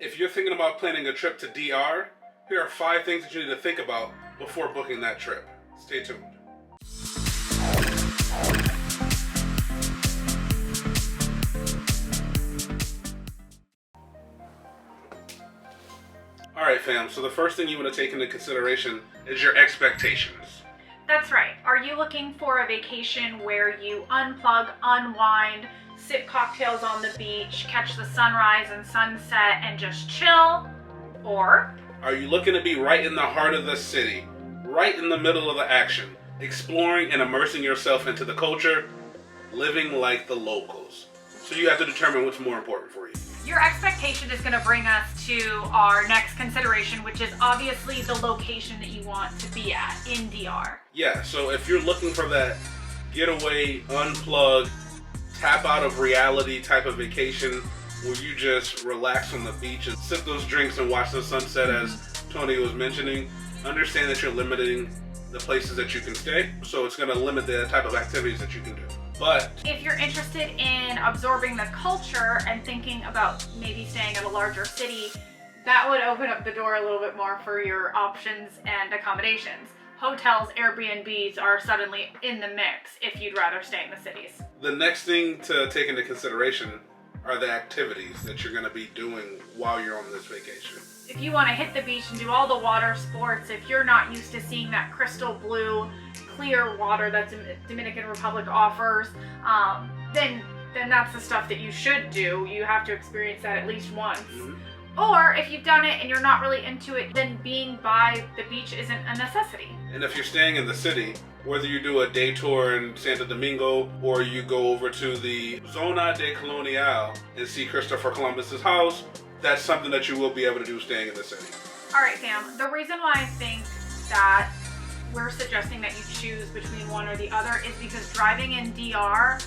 If you're thinking about planning a trip to DR, here are 5 things that you need to think about before booking that trip. Stay tuned. Alright fam, so the first thing you want to take into consideration is your expectations. That's right. Are you looking for a vacation where you unplug, unwind, sip cocktails on the beach, catch the sunrise and sunset, and just chill? Or are you looking to be right in the heart of the city, right in the middle of the action, exploring and immersing yourself into the culture, living like the locals? So you have to determine what's more important for you. Your expectation is going to bring us to our next consideration, which is obviously the location that you want to be at in DR. Yeah, so if you're looking for that getaway, unplug, tap out of reality type of vacation where you just relax on the beach and sip those drinks and watch the sunset, as Tony was mentioning, understand that you're limiting the places that you can stay, so it's going to limit the type of activities that you can do. But if you're interested in absorbing the culture and thinking about maybe staying at a larger city, that would open up the door a little bit more for your options and accommodations. Hotels, Airbnbs are suddenly in the mix if you'd rather stay in the cities. The next thing to take into consideration are the activities that you're going to be doing while you're on this vacation. If you want to hit the beach and do all the water sports, if you're not used to seeing that crystal blue, clear water that Dominican Republic offers, then that's the stuff that you should do. You have to experience that at least once. Or if you've done it and you're not really into it, then being by the beach isn't a necessity. And if you're staying in the city, whether you do a day tour in Santo Domingo or you go over to the Zona de Colonial and see Christopher Columbus's house, that's something that you will be able to do staying in the city. All right, Sam. The reason why I think that we're suggesting that you choose between one or the other is because driving in DR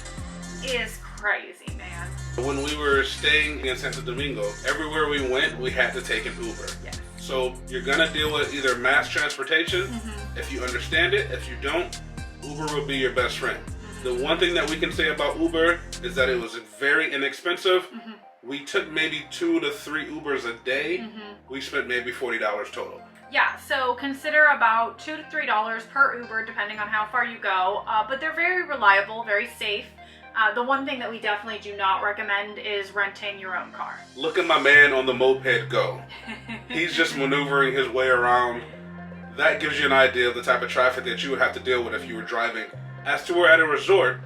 is crazy, man. When we were staying in Santo Domingo, everywhere we went, we had to take an Uber. Yes. So you're gonna deal with either mass transportation, if you understand it. If you don't, Uber will be your best friend. The one thing that we can say about Uber is that it was very inexpensive. We took maybe 2 to 3 Ubers a day. We spent maybe $40 total. Yeah, so consider about $2 to $3 per Uber, depending on how far you go. But they're very reliable, very safe. The one thing that we definitely do not recommend is renting your own car. Look at my man on the moped go. He's just maneuvering his way around. That gives you an idea of the type of traffic that you would have to deal with if you were driving. As to where at a resort,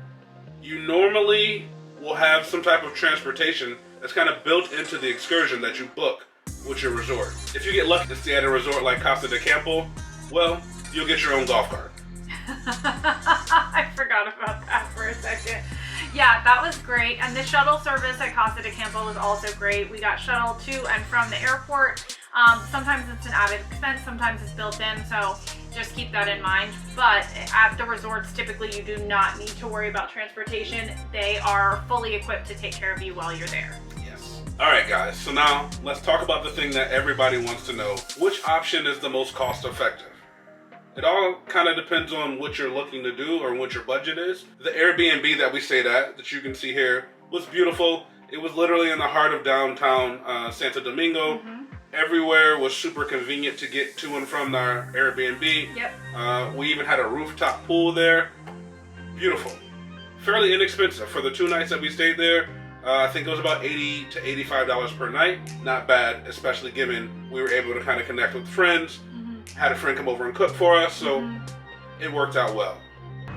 you normally will have some type of transportation that's kind of built into the excursion that you book with your resort. If you get lucky to stay at a resort like Casa de Campo, well, you'll get your own golf cart. I forgot about that for a second. Yeah, that was great. And the shuttle service at Casa de Campo was also great. We got shuttle to and from the airport. Sometimes it's an added expense, sometimes it's built in, so just keep that in mind. But at the resorts, typically you do not need to worry about transportation. They are fully equipped to take care of you while you're there. Yes. All right, guys. So now let's talk about the thing that everybody wants to know. Which option is the most cost effective? It all kind of depends on what you're looking to do or what your budget is. The Airbnb that we stayed at, that you can see here, was beautiful. It was literally in the heart of downtown Santo Domingo. Everywhere was super convenient to get to and from our Airbnb. Yep. We even had a rooftop pool there. Beautiful. Fairly inexpensive. For the 2 nights that we stayed there, I think it was about $80 to $85 per night. Not bad, especially given we were able to kind of connect with friends. Had a friend come over and cook for us, so it worked out well.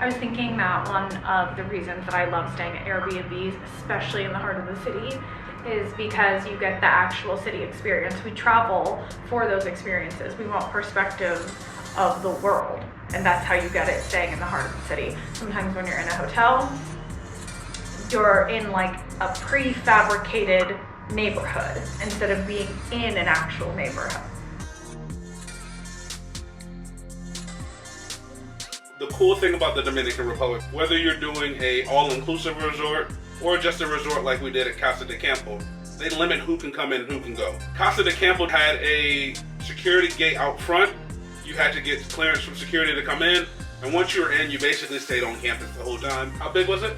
I was thinking that one of the reasons that I love staying at Airbnbs, especially in the heart of the city, is because you get the actual city experience. We travel for those experiences. We want perspective of the world, and that's how you get it staying in the heart of the city. Sometimes when you're in a hotel, you're in like a prefabricated neighborhood instead of being in an actual neighborhood. The cool thing about the Dominican Republic, whether you're doing a all-inclusive resort or just a resort like we did at Casa de Campo, they limit who can come in and who can go. Casa de Campo had a security gate out front. You had to get clearance from security to come in, and once you were in, you basically stayed on campus the whole time. How big was it?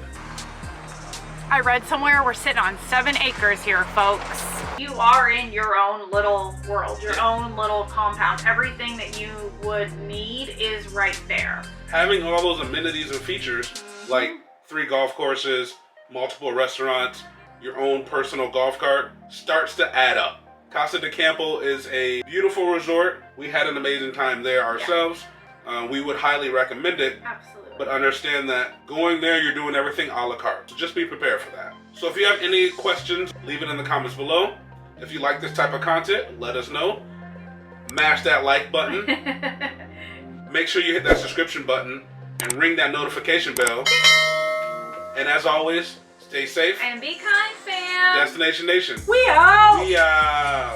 I read somewhere we're sitting on 7 acres here, folks. You are in your own little world, your own little compound. Everything that you would need is right there. Having all those amenities and features, like 3 golf courses, multiple restaurants, your own personal golf cart, starts to add up. Casa de Campo is a beautiful resort. We had an amazing time there ourselves. We would highly recommend it. Absolutely. But understand that going there, you're doing everything a la carte. So just be prepared for that. So if you have any questions, leave it in the comments below. If you like this type of content, let us know. Mash that like button. Make sure you hit that subscription button and ring that notification bell. And as always, stay safe. And be kind, fam. Destination Nation. We out. We out.